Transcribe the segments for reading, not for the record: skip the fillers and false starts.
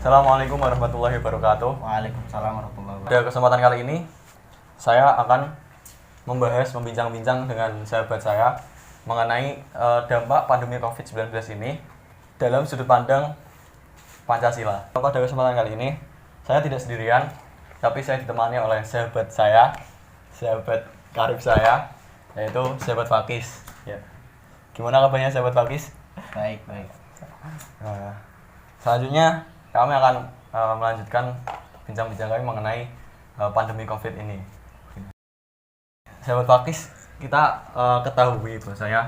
Assalamualaikum warahmatullahi wabarakatuh. Waalaikumsalam warahmatullahi wabarakatuh. Pada kesempatan kali ini, saya akan membincang-bincang dengan sahabat saya mengenai dampak pandemi COVID-19 ini dalam sudut pandang Pancasila. Pada kesempatan kali ini, saya tidak sendirian, tapi saya ditemani oleh sahabat saya, sahabat karib saya, yaitu sahabat Fakis. Ya. Gimana kabarnya sahabat Fakis? Baik. Nah, selanjutnya kami akan melanjutkan bincang-bincang kami mengenai pandemi COVID ini. Sahabat Fakis, kita ketahui bahwasanya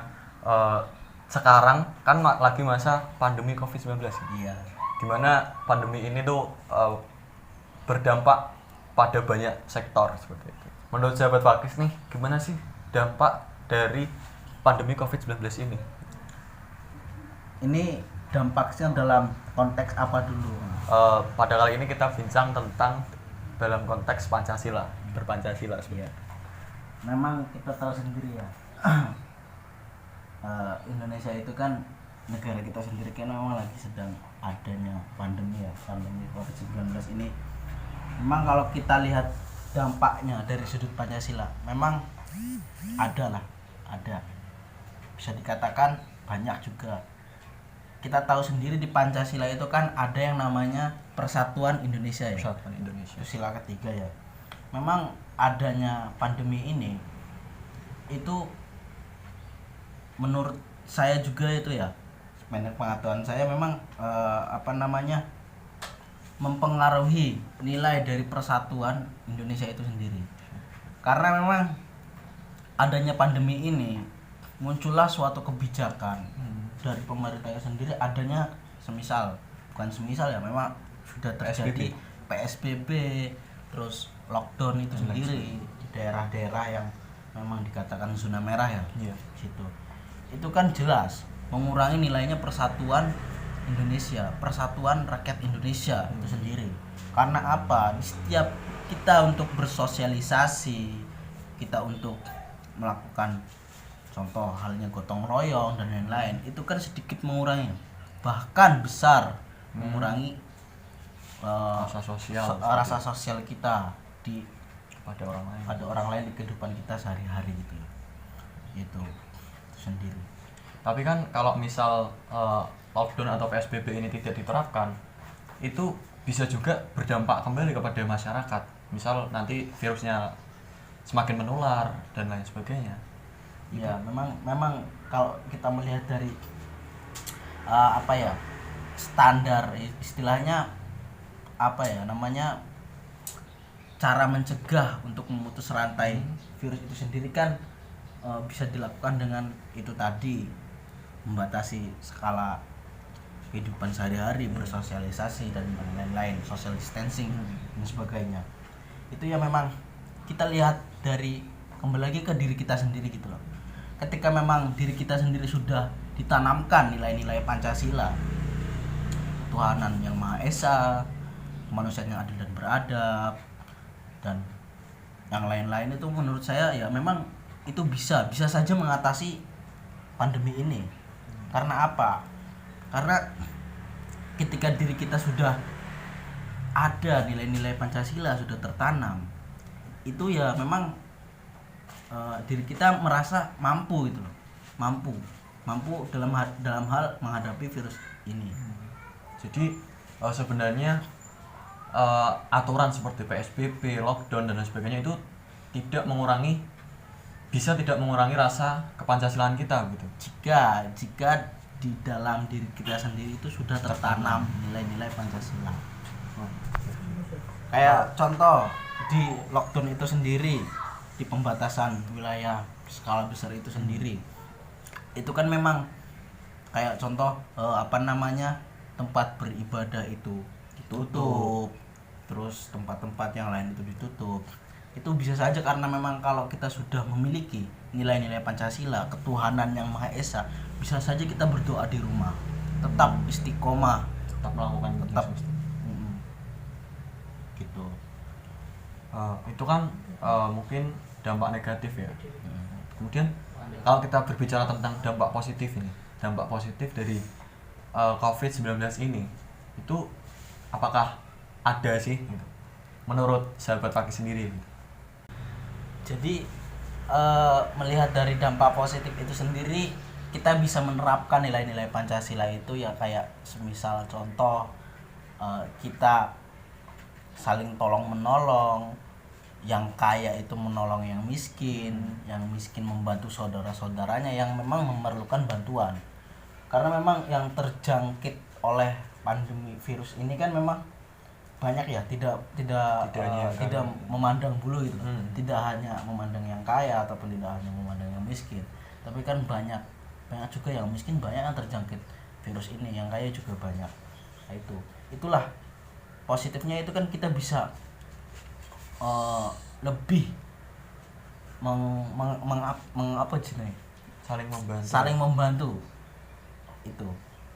sekarang kan lagi masa pandemi COVID-19. Iya. Dimana pandemi ini tuh berdampak pada banyak sektor seperti itu. Menurut sahabat Fakis nih, gimana sih dampak dari pandemi COVID-19 ini? Ini dampaknya dalam konteks apa dulu? Pada kali ini kita bincang tentang dalam konteks Pancasila, berpancasila sebenarnya. Memang kita tahu sendiri ya, Indonesia itu kan negara kita sendiri kan memang lagi sedang adanya pandemi COVID-19 ini. Memang kalau kita lihat dampaknya dari sudut Pancasila, memang ada. Bisa dikatakan banyak juga. Kita tahu sendiri di Pancasila itu kan ada yang namanya Persatuan Indonesia ya. Persatuan Indonesia. Itu sila ketiga ya. Memang adanya pandemi ini itu menurut saya juga itu ya, sebenarnya pengetahuan saya memang mempengaruhi nilai dari persatuan Indonesia itu sendiri. Karena memang adanya pandemi ini muncullah suatu kebijakan dari pemerintahnya sendiri, adanya memang sudah terjadi PSBB, terus lockdown itu sendiri di daerah-daerah yang memang dikatakan zona merah ya. Iya. Situ. Itu kan jelas mengurangi nilainya persatuan Indonesia, persatuan rakyat Indonesia itu sendiri. Karena apa? Di setiap kita untuk bersosialisasi, kita untuk melakukan contoh halnya gotong royong dan lain-lain, itu kan sedikit mengurangi, bahkan besar mengurangi rasa sosial kita pada orang lain di kehidupan kita sehari-hari gitu. Itu sendiri. Tapi kan kalau misal lockdown atau PSBB ini tidak diterapkan, itu bisa juga berdampak kembali kepada masyarakat. Misal nanti virusnya semakin menular dan lain sebagainya. Ya, memang kalau kita melihat dari standar istilahnya cara mencegah untuk memutus rantai virus itu sendiri kan bisa dilakukan dengan itu tadi, membatasi skala kehidupan sehari-hari, bersosialisasi dan lain-lain, social distancing dan sebagainya. Itu ya memang kita lihat dari kembali lagi ke diri kita sendiri gitu loh. Ketika memang diri kita sendiri sudah ditanamkan nilai-nilai Pancasila, ketuhanan yang Maha Esa, kemanusiaan yang adil dan beradab, dan yang lain-lain, itu menurut saya ya memang itu bisa saja mengatasi pandemi ini. Karena apa? Karena ketika diri kita sudah ada nilai-nilai Pancasila sudah tertanam, itu ya memang diri kita merasa mampu gitu loh, mampu dalam hal menghadapi virus ini. Jadi sebenarnya aturan seperti PSBB, lockdown dan lain sebagainya itu bisa tidak mengurangi rasa kepancasilaan kita gitu. Jika di dalam diri kita sendiri itu sudah tertanam nilai-nilai Pancasila. Kayak contoh di lockdown itu sendiri, di pembatasan wilayah skala besar itu sendiri, itu kan memang kayak contoh tempat beribadah itu ditutup, terus tempat-tempat yang lain itu ditutup. Itu bisa saja karena memang kalau kita sudah memiliki nilai-nilai Pancasila, ketuhanan yang Maha Esa, bisa saja kita berdoa di rumah, tetap istiqomah, tetap melakukan gitu. Itu kan mungkin dampak negatif ya. Kemudian kalau kita berbicara tentang dampak positif dari COVID-19 ini, itu apakah ada sih gitu, menurut sahabat Fakih sendiri gitu. Jadi melihat dari dampak positif itu sendiri, kita bisa menerapkan nilai-nilai Pancasila itu ya, kayak semisal contoh kita saling tolong menolong, yang kaya itu menolong yang miskin membantu saudara-saudaranya yang memang memerlukan bantuan. Karena memang yang terjangkit oleh pandemi virus ini kan memang banyak ya, tidak memandang bulu gitu. Tidak hanya memandang yang kaya ataupun tidak hanya memandang yang miskin, tapi kan banyak juga yang miskin banyak yang terjangkit virus ini, yang kaya juga banyak. Nah, itulah positifnya, itu kan kita bisa lebih saling membantu itu,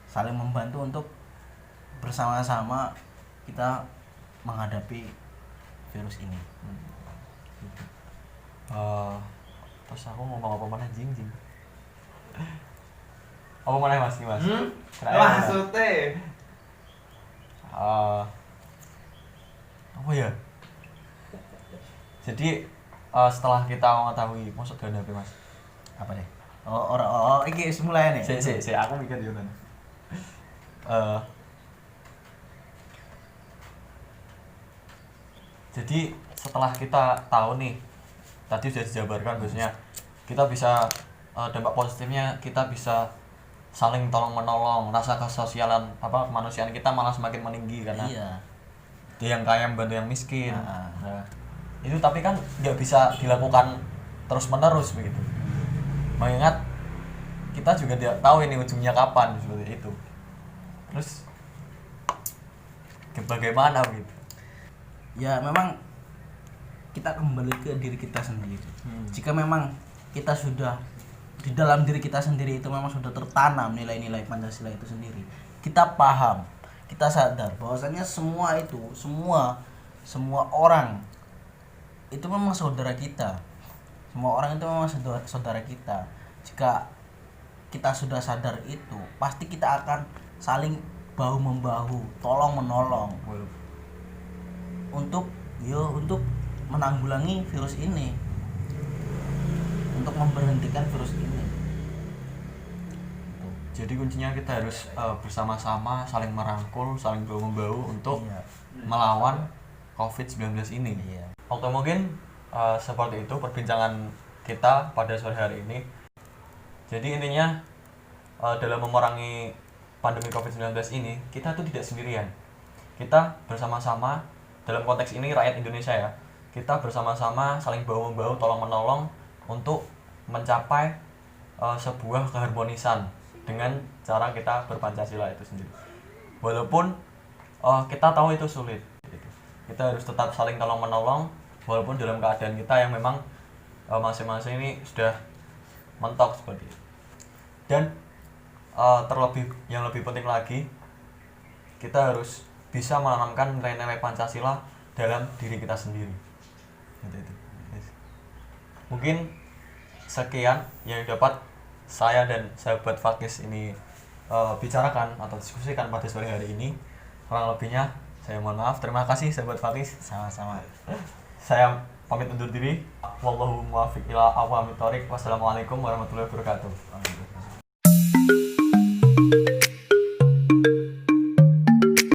saling membantu untuk bersama-sama kita menghadapi virus ini. Terus aku ngomong apa mana jing apa mana mas? Maksudnya apa ya, jadi setelah kita mengetahui maksud dari HP mas Apa deh? Ini mulai nih. Si aku mikir juga. Jadi setelah kita tahu nih, tadi sudah dijabarkan biasanya kita bisa dampak positifnya, kita bisa saling tolong menolong, rasa kesosialan kemanusiaan kita malah semakin meninggi karena dia yang kaya membantu yang miskin. Nah, itu tapi kan nggak bisa dilakukan terus menerus begitu, mengingat kita juga tidak tahu ini ujungnya kapan seperti itu. Terus bagaimana begitu? Ya memang kita kembali ke diri kita sendiri. Jika memang kita sudah di dalam diri kita sendiri itu memang sudah tertanam nilai-nilai Pancasila itu sendiri, kita paham, kita sadar bahwasanya semua orang itu memang saudara kita. Semua orang itu memang saudara kita. Jika kita sudah sadar itu, pasti kita akan saling bahu membahu, tolong menolong untuk menanggulangi virus ini, untuk memberhentikan virus ini. Jadi kuncinya kita harus bersama-sama, saling merangkul, saling bahu membahu untuk melawan COVID-19 ini. Oke, mungkin seperti itu perbincangan kita pada sore hari ini. Jadi intinya dalam memerangi pandemi COVID-19 ini, kita tuh tidak sendirian. Kita bersama-sama, dalam konteks ini rakyat Indonesia ya, kita bersama-sama saling bahu-membahu, tolong-menolong untuk mencapai sebuah keharmonisan dengan cara kita berpancasila itu sendiri. Walaupun kita tahu itu sulit, kita harus tetap saling tolong-menolong, walaupun dalam keadaan kita yang memang masing-masing ini sudah mentok seperti itu. Dan yang lebih penting lagi, kita harus bisa menanamkan nilai-nilai Pancasila dalam diri kita sendiri. Mungkin sekian yang dapat saya dan sahabat Fakis ini bicarakan atau diskusikan pada sore hari ini. Kurang lebihnya saya mohon maaf. Terima kasih sahabat Fakis. Sama-sama. Saya pamit undur diri. Wallahu muwaffiq ila aqwamit thoriq. Wassalamualaikum warahmatullahi wabarakatuh.